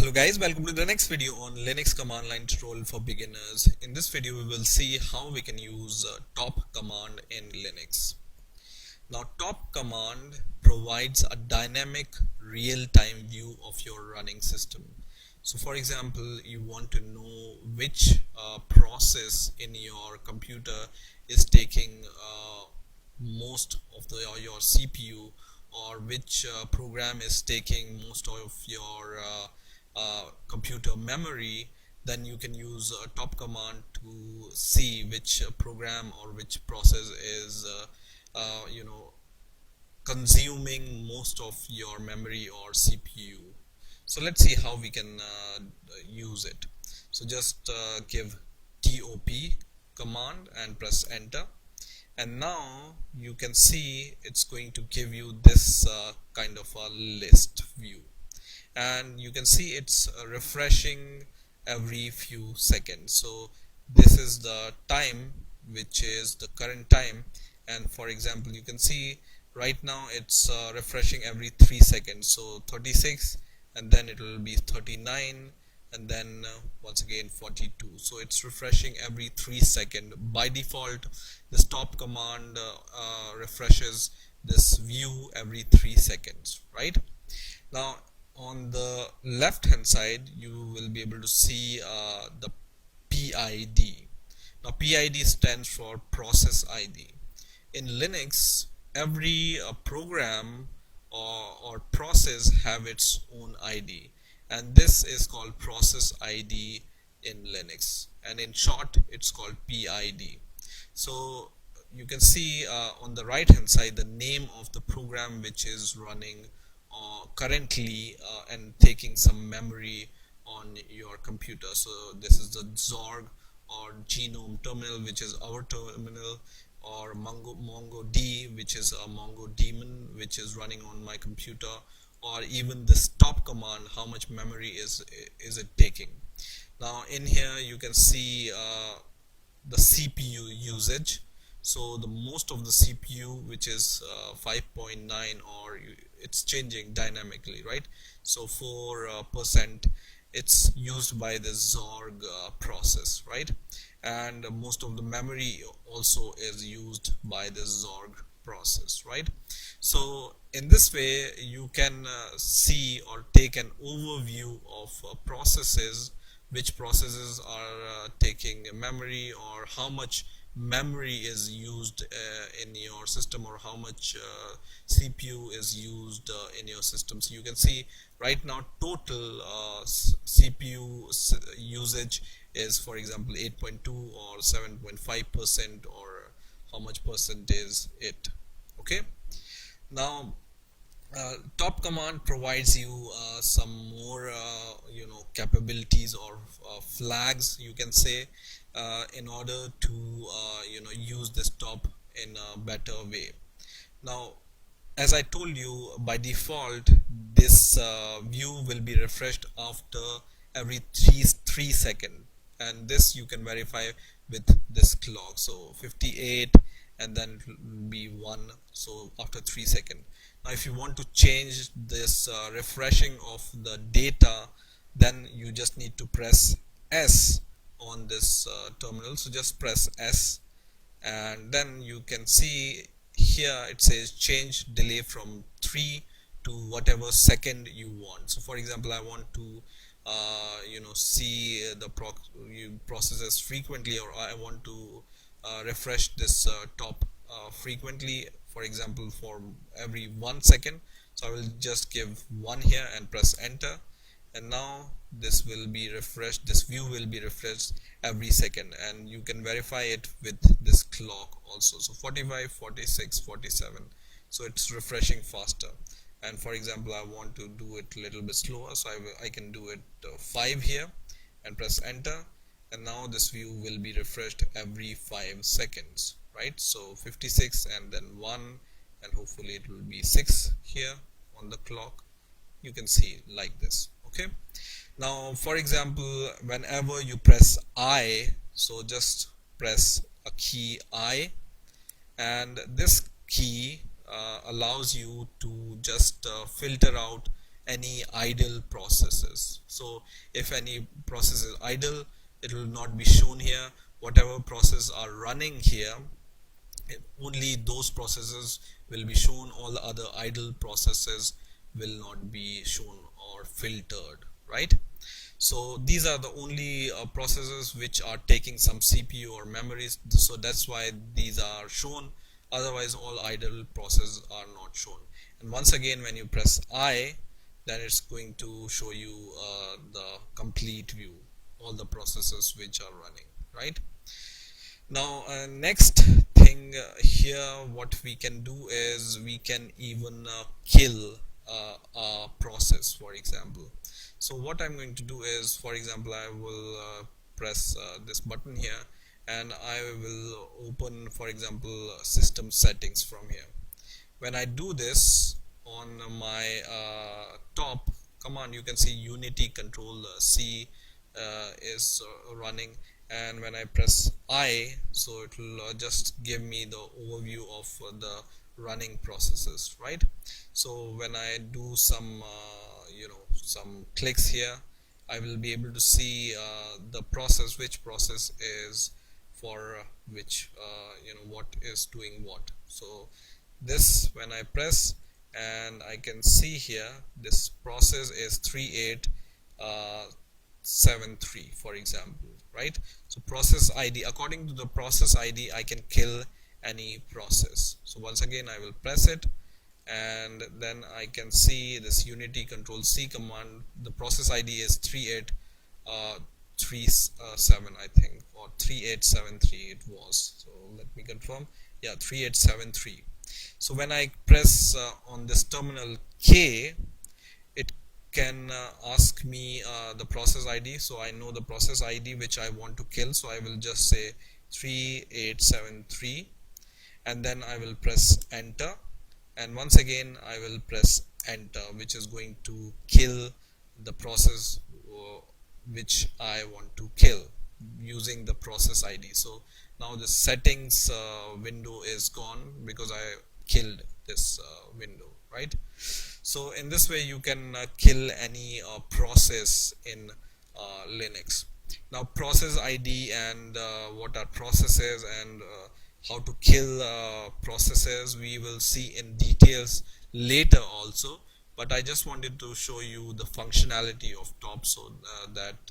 Hello guys, welcome to the next video on Linux command line tutorial for beginners. In this video we will see how we can use top command in Linux. Now top command provides a dynamic real-time view of your running system. So for example, you want to know which process in your computer is taking most of your CPU, or which program is taking most of your computer memory. Then you can use top command to see which program or which process is consuming most of your memory or CPU. So let's see how we can use it. So just give top command and press enter, and now you can see it's going to give you this kind of a list view, and you can see it's refreshing every few seconds. So this is the time, which is the current time, and for example you can see right now it's refreshing every 3 seconds. So 36, and then it will be 39, and then once again 42. So it's refreshing every 3 seconds. By default the stop command refreshes this view every 3 seconds, right? Now on the left hand side you will be able to see the PID. Now PID stands for process ID. In Linux, every program or process have its own ID, and this is called process ID in Linux, and in short it's called PID. So you can see on the right hand side the name of the program which is running currently and taking some memory on your computer. So this is the Zorg or Genome terminal, which is our terminal, or MongoD, which is a Mongo daemon which is running on my computer, or even the stop command, how much memory is it taking. Now in here you can see the CPU usage. So the most of the CPU, which is 5.9, or it's changing dynamically, right? So 4% it's used by the Zorg process, right? And most of the memory also is used by the Zorg process, right? So in this way you can see or take an overview of processes, which processes are taking memory, or how much memory is used in your system, or how much CPU is used in your system. So you can see right now total CPU usage is, for example, 8.2 or 7.5%, or how much percent is it. Okay, now top command provides you some more capabilities, or flags you can say, in order to use this top in a better way. Now as I told you, by default this view will be refreshed after every 3 seconds, and this you can verify with this clock. So 58, and then it will be 1, so after 3 seconds. Now if you want to change this refreshing of the data, then you just need to press S on this terminal. So just press S, and then you can see here it says change delay from 3 to whatever second you want. So for example, I want to see the processes frequently, or I want to refresh this top frequently, for example for every 1 second. So I will just give 1 here and press enter, and now this will be refreshed, this view will be refreshed every second, and you can verify it with this clock also. So 45, 46, 47, so it's refreshing faster. And for example, I want to do it a little bit slower, so I can do it 5 here and press enter, and now this view will be refreshed every 5 seconds, right? So 56, and then 1, and hopefully it will be 6 here on the clock. You can see like this. Okay, now for example, whenever you press I, so just press a key I, and this key allows you to just filter out any idle processes. So if any process is idle, it will not be shown here. Whatever processes are running here, only those processes will be shown. All the other idle processes will not be shown or filtered, right? So these are the only processes which are taking some CPU or memories, so that's why these are shown. Otherwise all idle processes are not shown. And once again, when you press I, then it's going to show you the complete view, all the processes which are running, right? Now next thing here, what we can do is we can even kill a process, for example. So what I'm going to do is, for example, I will press this button here, and I will open, for example, system settings from here. When I do this on my top command, you can see Unity Control C is running, and when I press I, so it will just give me the overview of the running processes, right? So when I do some some clicks here, I will be able to see the process, which process is for which what is doing what. So this, when I press, and I can see here this process is 3873, for example, right? So process ID, according to the process ID, I can kill any process. So once again, I will press it, and then I can see this Unity Control C command. The process ID is 3837, I think, or 3873 it was. So let me confirm. Yeah, 3873. So when I press on this terminal K, it can ask me the process ID. So I know the process ID which I want to kill, so I will just say 3873, and then I will press enter, and once again I will press enter, which is going to kill the process which I want to kill using the process ID. So now the settings window is gone because I killed this window, right? So in this way you can kill any process in Linux. Now process ID and what are processes and how to kill processes we will see in details later also, but I just wanted to show you the functionality of top, so that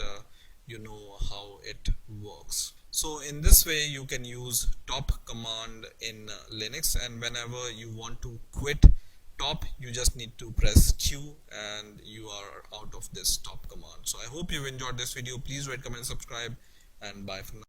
you know how it works. So in this way you can use top command in Linux, and whenever you want to quit top, you just need to press Q and you are out of this top command. So I hope you've enjoyed this video. Please rate, comment, subscribe, and bye for now.